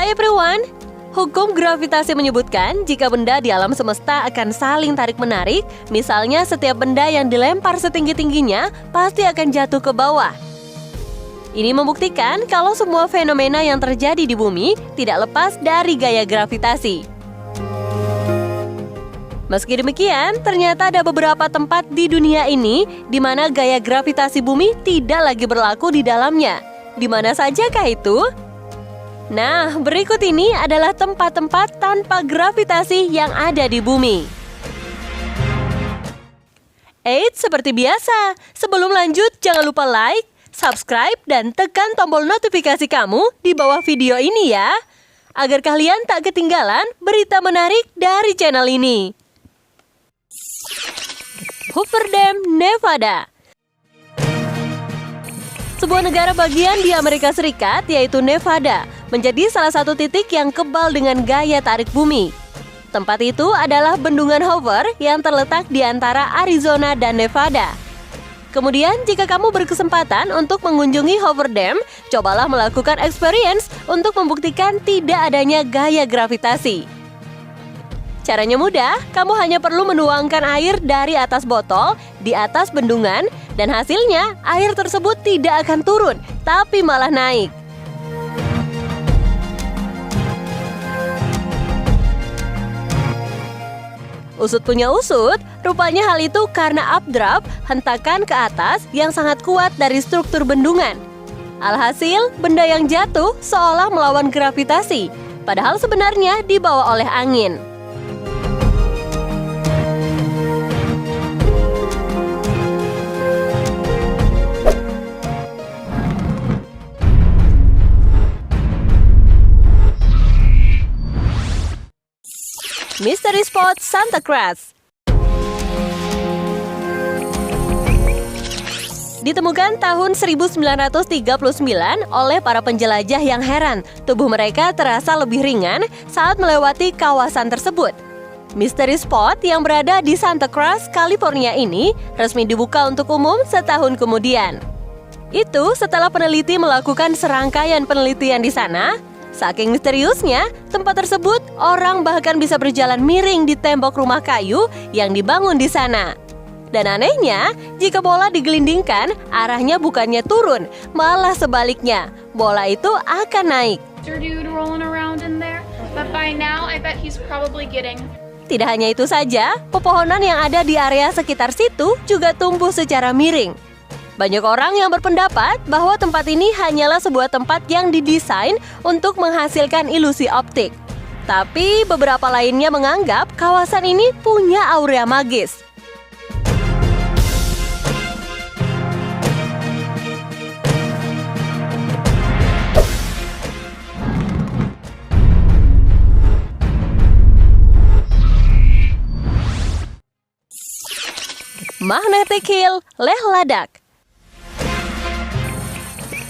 Hai everyone! Hukum gravitasi menyebutkan jika benda di alam semesta akan saling tarik-menarik, misalnya setiap benda yang dilempar setinggi-tingginya pasti akan jatuh ke bawah. Ini membuktikan kalau semua fenomena yang terjadi di bumi tidak lepas dari gaya gravitasi. Meski demikian, ternyata ada beberapa tempat di dunia ini di mana gaya gravitasi bumi tidak lagi berlaku di dalamnya. Di mana sajakah itu? Nah, berikut ini adalah tempat-tempat tanpa gravitasi yang ada di bumi. Eits, seperti biasa, sebelum lanjut jangan lupa like, subscribe, dan tekan tombol notifikasi kamu di bawah video ini ya, agar kalian tak ketinggalan berita menarik dari channel ini. Hoover Dam, Nevada. Sebuah negara bagian di Amerika Serikat, yaitu Nevada, menjadi salah satu titik yang kebal dengan gaya tarik bumi. Tempat itu adalah Bendungan Hoover yang terletak di antara Arizona dan Nevada. Kemudian, jika kamu berkesempatan untuk mengunjungi Hoover Dam, cobalah melakukan experience untuk membuktikan tidak adanya gaya gravitasi. Caranya mudah, kamu hanya perlu menuangkan air dari atas botol di atas bendungan, dan hasilnya air tersebut tidak akan turun, tapi malah naik. Usut punya usut, rupanya hal itu karena updraft, hentakan ke atas yang sangat kuat dari struktur bendungan. Alhasil, benda yang jatuh seolah melawan gravitasi, padahal sebenarnya dibawa oleh angin. Mystery Spot Santa Cruz. Ditemukan tahun 1939 oleh para penjelajah yang heran, tubuh mereka terasa lebih ringan saat melewati kawasan tersebut. Mystery Spot yang berada di Santa Cruz, California ini resmi dibuka untuk umum setahun kemudian. Itu setelah peneliti melakukan serangkaian penelitian di sana. Saking misteriusnya, tempat tersebut orang bahkan bisa berjalan miring di tembok rumah kayu yang dibangun di sana. Dan anehnya, jika bola digelindingkan, arahnya bukannya turun, malah sebaliknya, bola itu akan naik. Tidak hanya itu saja, pepohonan yang ada di area sekitar situ juga tumbuh secara miring. Banyak orang yang berpendapat bahwa tempat ini hanyalah sebuah tempat yang didesain untuk menghasilkan ilusi optik. Tapi beberapa lainnya menganggap kawasan ini punya aura magis. Magnetic Hill, Leh Ladakh.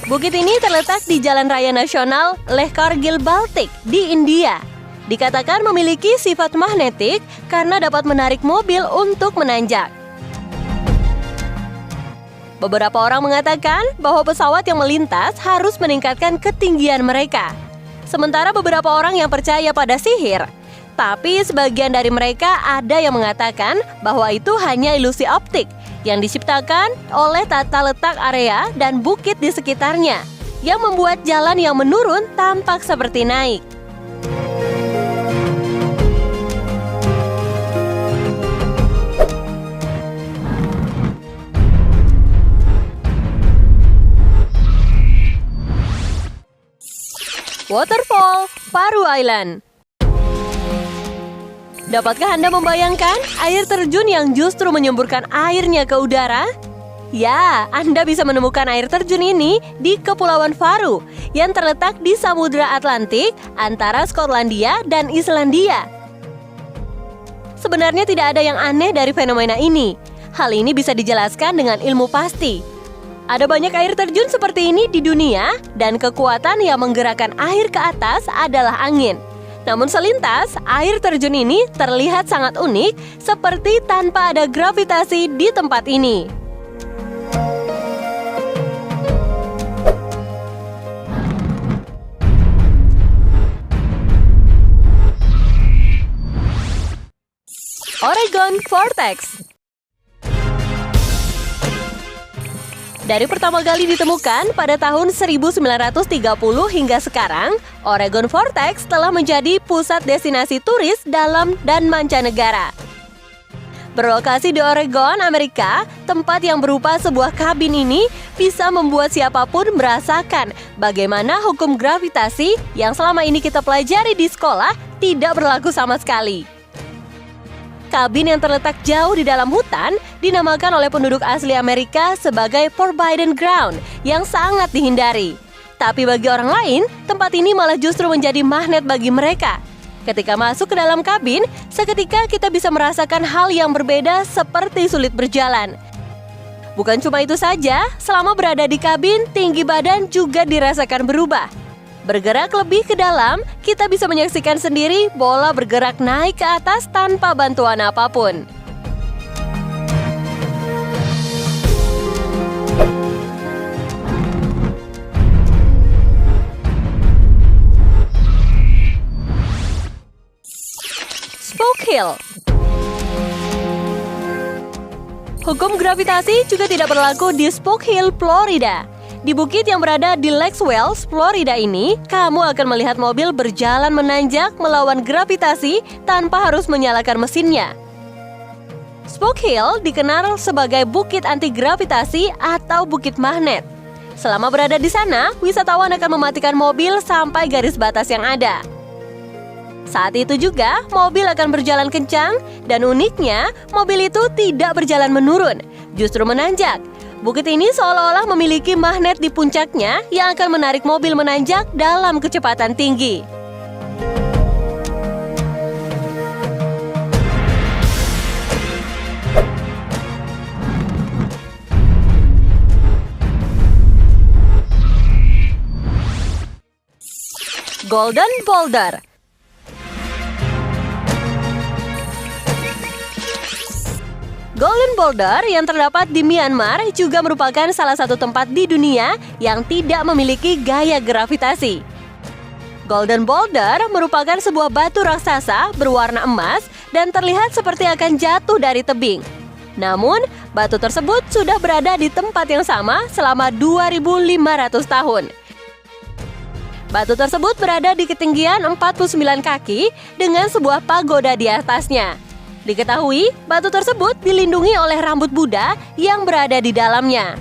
Bukit ini terletak di Jalan Raya Nasional Leh Kargil Baltik di India. Dikatakan memiliki sifat magnetik karena dapat menarik mobil untuk menanjak. Beberapa orang mengatakan bahwa pesawat yang melintas harus meningkatkan ketinggian mereka. Sementara beberapa orang yang percaya pada sihir. Tapi sebagian dari mereka ada yang mengatakan bahwa itu hanya ilusi optik yang diciptakan oleh tata letak area dan bukit di sekitarnya, yang membuat jalan yang menurun tampak seperti naik. Waterfall, Faroe Island. Dapatkah Anda membayangkan air terjun yang justru menyemburkan airnya ke udara? Ya, Anda bisa menemukan air terjun ini di Kepulauan Faroe yang terletak di Samudra Atlantik antara Skotlandia dan Islandia. Sebenarnya tidak ada yang aneh dari fenomena ini. Hal ini bisa dijelaskan dengan ilmu pasti. Ada banyak air terjun seperti ini di dunia, dan kekuatan yang menggerakkan air ke atas adalah angin. Namun selintas, air terjun ini terlihat sangat unik, seperti tanpa ada gravitasi di tempat ini. Oregon Vortex. Dari pertama kali ditemukan pada tahun 1930 hingga sekarang, Oregon Vortex telah menjadi pusat destinasi turis dalam dan mancanegara. Berlokasi di Oregon, Amerika, tempat yang berupa sebuah kabin ini bisa membuat siapapun merasakan bagaimana hukum gravitasi yang selama ini kita pelajari di sekolah tidak berlaku sama sekali. Kabin yang terletak jauh di dalam hutan dinamakan oleh penduduk asli Amerika sebagai Forbidden Ground yang sangat dihindari. Tapi bagi orang lain, tempat ini malah justru menjadi magnet bagi mereka. Ketika masuk ke dalam kabin, seketika kita bisa merasakan hal yang berbeda seperti sulit berjalan. Bukan cuma itu saja, selama berada di kabin, tinggi badan juga dirasakan berubah. Bergerak lebih ke dalam, kita bisa menyaksikan sendiri bola bergerak naik ke atas tanpa bantuan apapun. Spoke Hill. Hukum gravitasi juga tidak berlaku di Spoke Hill, Florida. Di bukit yang berada di Lake Wales, Florida ini, kamu akan melihat mobil berjalan menanjak melawan gravitasi tanpa harus menyalakan mesinnya. Spoke Hill dikenal sebagai bukit anti gravitasi atau bukit magnet. Selama berada di sana, wisatawan akan mematikan mobil sampai garis batas yang ada. Saat itu juga, mobil akan berjalan kencang dan uniknya, mobil itu tidak berjalan menurun, justru menanjak. Bukit ini seolah-olah memiliki magnet di puncaknya yang akan menarik mobil menanjak dalam kecepatan tinggi. Golden Boulder. Golden Boulder yang terdapat di Myanmar juga merupakan salah satu tempat di dunia yang tidak memiliki gaya gravitasi. Golden Boulder merupakan sebuah batu raksasa berwarna emas dan terlihat seperti akan jatuh dari tebing. Namun, batu tersebut sudah berada di tempat yang sama selama 2.500 tahun. Batu tersebut berada di ketinggian 49 kaki dengan sebuah pagoda di atasnya. Diketahui, batu tersebut dilindungi oleh rambut Buddha yang berada di dalamnya.